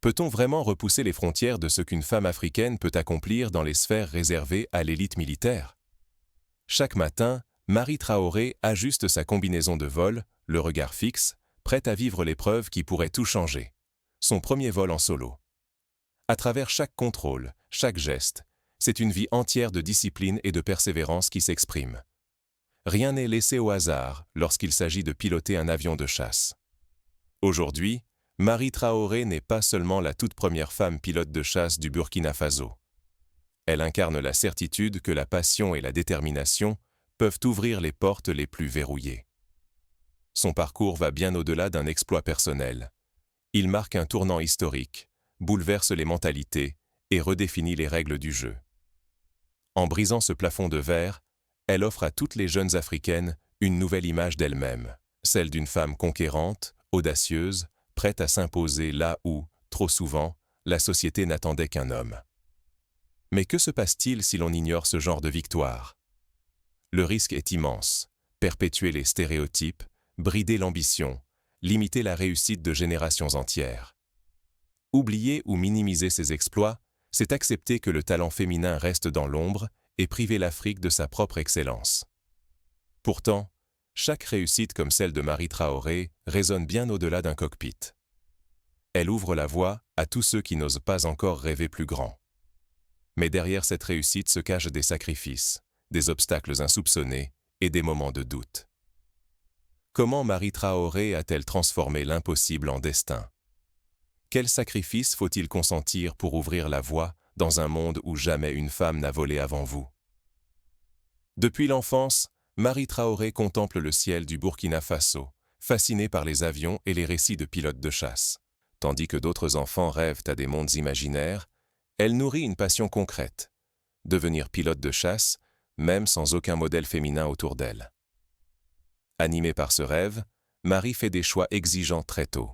Peut-on vraiment repousser les frontières de ce qu'une femme africaine peut accomplir dans les sphères réservées à l'élite militaire? Chaque matin, Marie Traoré ajuste sa combinaison de vol, le regard fixe, prête à vivre l'épreuve qui pourrait tout changer. Son premier vol en solo. À travers chaque contrôle, chaque geste, c'est une vie entière de discipline et de persévérance qui s'exprime. Rien n'est laissé au hasard lorsqu'il s'agit de piloter un avion de chasse. Aujourd'hui, Marie Traoré n'est pas seulement la toute première femme pilote de chasse du Burkina Faso. Elle incarne la certitude que la passion et la détermination peuvent ouvrir les portes les plus verrouillées. Son parcours va bien au-delà d'un exploit personnel. Il marque un tournant historique, bouleverse les mentalités et redéfinit les règles du jeu. En brisant ce plafond de verre, elle offre à toutes les jeunes Africaines une nouvelle image d'elle-même, celle d'une femme conquérante, audacieuse, prête à s'imposer là où, trop souvent, la société n'attendait qu'un homme. Mais que se passe-t-il si l'on ignore ce genre de victoire? Le risque est immense, perpétuer les stéréotypes, brider l'ambition, limiter la réussite de générations entières. Oublier ou minimiser ses exploits, c'est accepter que le talent féminin reste dans l'ombre et priver l'Afrique de sa propre excellence. Pourtant, chaque réussite comme celle de Marie Traoré résonne bien au-delà d'un cockpit. Elle ouvre la voie à tous ceux qui n'osent pas encore rêver plus grand. Mais derrière cette réussite se cachent des sacrifices, des obstacles insoupçonnés et des moments de doute. Comment Marie Traoré a-t-elle transformé l'impossible en destin? Quels sacrifices faut-il consentir pour ouvrir la voie dans un monde où jamais une femme n'a volé avant vous? Depuis l'enfance, Marie Traoré contemple le ciel du Burkina Faso, fascinée par les avions et les récits de pilotes de chasse. Tandis que d'autres enfants rêvent à des mondes imaginaires, elle nourrit une passion concrète, devenir pilote de chasse, même sans aucun modèle féminin autour d'elle. Animée par ce rêve, Marie fait des choix exigeants très tôt.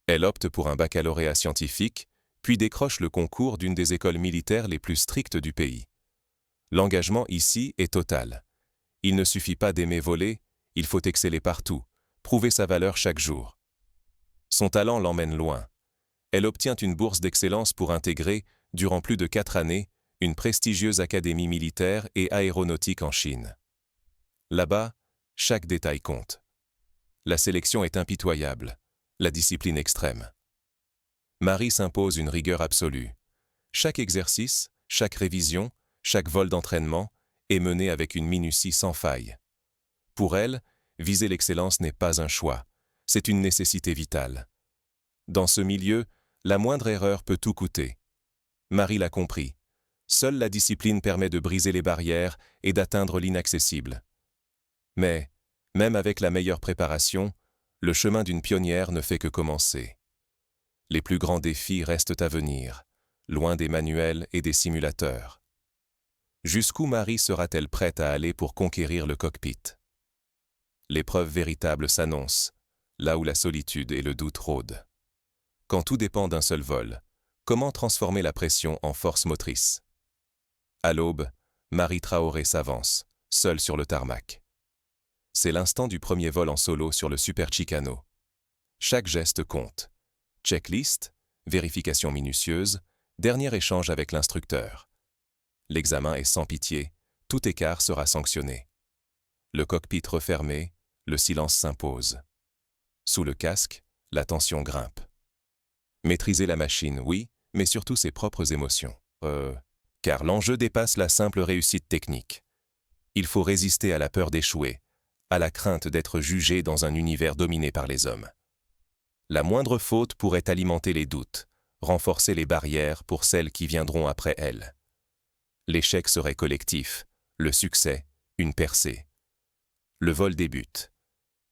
Elle opte pour un baccalauréat scientifique, puis décroche le concours d'une des écoles militaires les plus strictes du pays. L'engagement ici est total. Il ne suffit pas d'aimer voler, il faut exceller partout, prouver sa valeur chaque jour. Son talent l'emmène loin. Elle obtient une bourse d'excellence pour intégrer, durant plus de 4 années, une prestigieuse académie militaire et aéronautique en Chine. Là-bas, chaque détail compte. La sélection est impitoyable, la discipline extrême. Marie s'impose une rigueur absolue. Chaque exercice, chaque révision, chaque vol d'entraînement est mené avec une minutie sans faille. Pour elle, viser l'excellence n'est pas un choix, c'est une nécessité vitale. Dans ce milieu, la moindre erreur peut tout coûter. Marie l'a compris. Seule la discipline permet de briser les barrières et d'atteindre l'inaccessible. Mais, même avec la meilleure préparation, le chemin d'une pionnière ne fait que commencer. Les plus grands défis restent à venir, loin des manuels et des simulateurs. Jusqu'où Marie sera-t-elle prête à aller pour conquérir le cockpit? L'épreuve véritable s'annonce, là où la solitude et le doute rôdent. Quand tout dépend d'un seul vol, comment transformer la pression en force motrice? À l'aube, Marie Traoré s'avance, seule sur le tarmac. C'est l'instant du premier vol en solo sur le Super Chicano. Chaque geste compte. Checklist, vérification minutieuse, dernier échange avec l'instructeur. L'examen est sans pitié, tout écart sera sanctionné. Le cockpit refermé, le silence s'impose. Sous le casque, la tension grimpe. Maîtriser la machine, oui, mais surtout ses propres émotions. Car l'enjeu dépasse la simple réussite technique. Il faut résister à la peur d'échouer, à la crainte d'être jugé dans un univers dominé par les hommes. La moindre faute pourrait alimenter les doutes, renforcer les barrières pour celles qui viendront après elle. L'échec serait collectif, le succès, une percée. Le vol débute.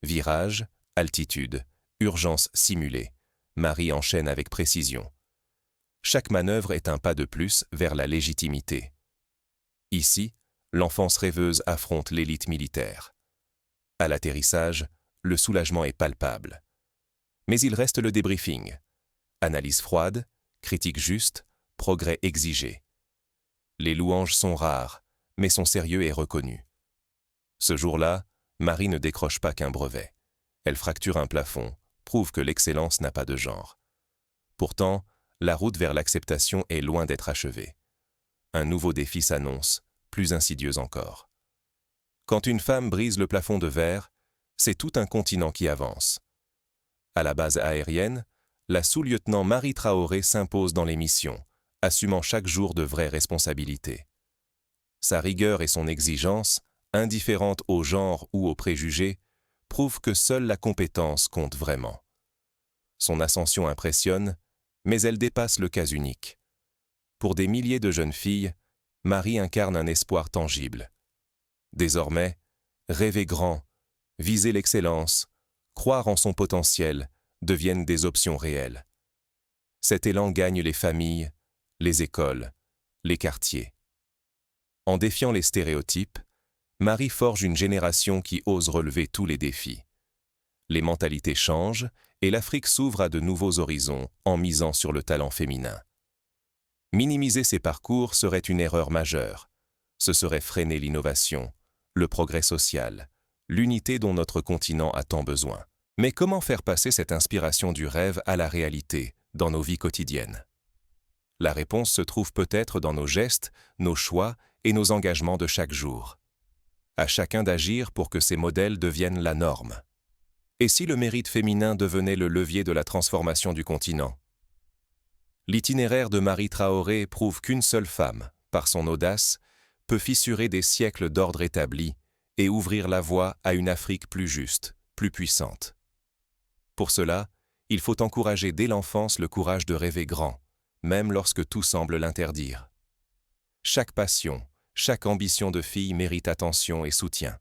Virage, altitude, urgence simulée. Marie enchaîne avec précision. Chaque manœuvre est un pas de plus vers la légitimité. Ici, l'enfance rêveuse affronte l'élite militaire. À l'atterrissage, le soulagement est palpable. Mais il reste le débriefing. Analyse froide, critique juste, progrès exigé. Les louanges sont rares, mais son sérieux est reconnu. Ce jour-là, Marie ne décroche pas qu'un brevet. Elle fracture un plafond, prouve que l'excellence n'a pas de genre. Pourtant, la route vers l'acceptation est loin d'être achevée. Un nouveau défi s'annonce, plus insidieux encore. Quand une femme brise le plafond de verre, c'est tout un continent qui avance. À la base aérienne, la sous-lieutenant Marie Traoré s'impose dans les missions, assumant chaque jour de vraies responsabilités. Sa rigueur et son exigence, indifférentes au genre ou aux préjugés, prouvent que seule la compétence compte vraiment. Son ascension impressionne, mais elle dépasse le cas unique. Pour des milliers de jeunes filles, Marie incarne un espoir tangible. Désormais, rêver grand, viser l'excellence, croire en son potentiel deviennent des options réelles. Cet élan gagne les familles, les écoles, les quartiers. En défiant les stéréotypes, Marie forge une génération qui ose relever tous les défis. Les mentalités changent et l'Afrique s'ouvre à de nouveaux horizons en misant sur le talent féminin. Minimiser ces parcours serait une erreur majeure. Ce serait freiner l'innovation, le progrès social, l'unité dont notre continent a tant besoin. Mais comment faire passer cette inspiration du rêve à la réalité, dans nos vies quotidiennes? La réponse se trouve peut-être dans nos gestes, nos choix et nos engagements de chaque jour. À chacun d'agir pour que ces modèles deviennent la norme. Et si le mérite féminin devenait le levier de la transformation du continent? L'itinéraire de Marie Traoré prouve qu'une seule femme, par son audace, peut fissurer des siècles d'ordre établi et ouvrir la voie à une Afrique plus juste, plus puissante. Pour cela, il faut encourager dès l'enfance le courage de rêver grand, même lorsque tout semble l'interdire. Chaque passion, chaque ambition de fille mérite attention et soutien.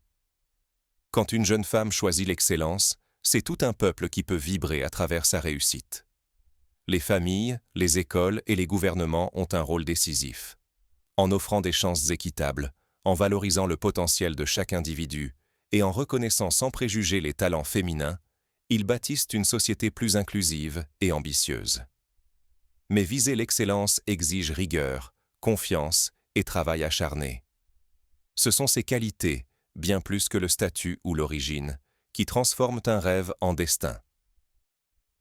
Quand une jeune femme choisit l'excellence, c'est tout un peuple qui peut vibrer à travers sa réussite. Les familles, les écoles et les gouvernements ont un rôle décisif. En offrant des chances équitables, en valorisant le potentiel de chaque individu et en reconnaissant sans préjugés les talents féminins, ils bâtissent une société plus inclusive et ambitieuse. Mais viser l'excellence exige rigueur, confiance et travail acharné. Ce sont ces qualités, bien plus que le statut ou l'origine, qui transforment un rêve en destin.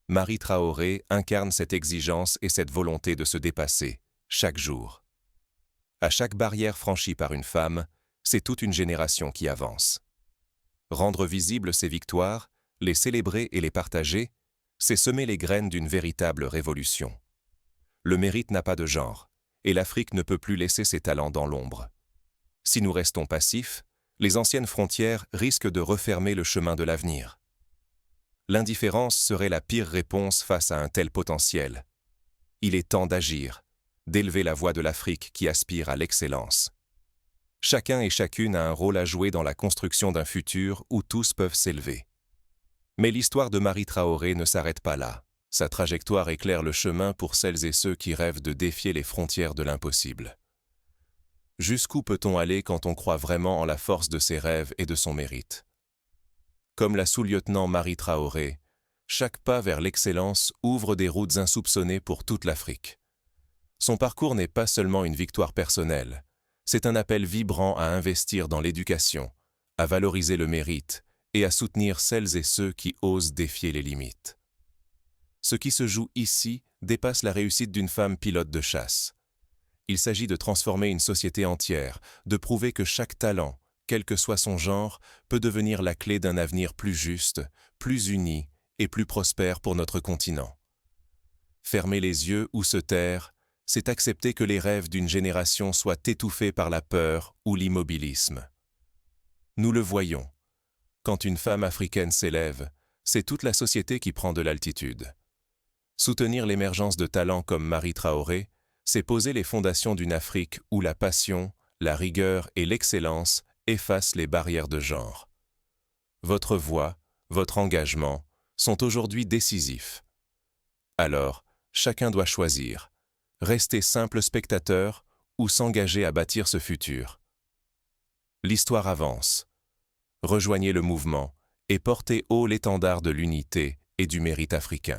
Marie Traoré incarne cette exigence et cette volonté de se dépasser, chaque jour. À chaque barrière franchie par une femme, c'est toute une génération qui avance. Rendre visibles ces victoires, les célébrer et les partager, c'est semer les graines d'une véritable révolution. Le mérite n'a pas de genre, et l'Afrique ne peut plus laisser ses talents dans l'ombre. Si nous restons passifs, les anciennes frontières risquent de refermer le chemin de l'avenir. L'indifférence serait la pire réponse face à un tel potentiel. Il est temps d'agir, d'élever la voix de l'Afrique qui aspire à l'excellence. Chacun et chacune a un rôle à jouer dans la construction d'un futur où tous peuvent s'élever. Mais l'histoire de Marie Traoré ne s'arrête pas là. Sa trajectoire éclaire le chemin pour celles et ceux qui rêvent de défier les frontières de l'impossible. Jusqu'où peut-on aller quand on croit vraiment en la force de ses rêves et de son mérite? Comme la sous-lieutenant Marie Traoré, chaque pas vers l'excellence ouvre des routes insoupçonnées pour toute l'Afrique. Son parcours n'est pas seulement une victoire personnelle, c'est un appel vibrant à investir dans l'éducation, à valoriser le mérite et à soutenir celles et ceux qui osent défier les limites. Ce qui se joue ici dépasse la réussite d'une femme pilote de chasse. Il s'agit de transformer une société entière, de prouver que chaque talent, quel que soit son genre, peut devenir la clé d'un avenir plus juste, plus uni et plus prospère pour notre continent. Fermer les yeux ou se taire, c'est accepter que les rêves d'une génération soient étouffés par la peur ou l'immobilisme. Nous le voyons. Quand une femme africaine s'élève, c'est toute la société qui prend de l'altitude. Soutenir l'émergence de talents comme Marie Traoré, c'est poser les fondations d'une Afrique où la passion, la rigueur et l'excellence effacent les barrières de genre. Votre voix, votre engagement sont aujourd'hui décisifs. Alors, chacun doit choisir, rester simple spectateur ou s'engager à bâtir ce futur. L'histoire avance. Rejoignez le mouvement et portez haut l'étendard de l'unité et du mérite africain.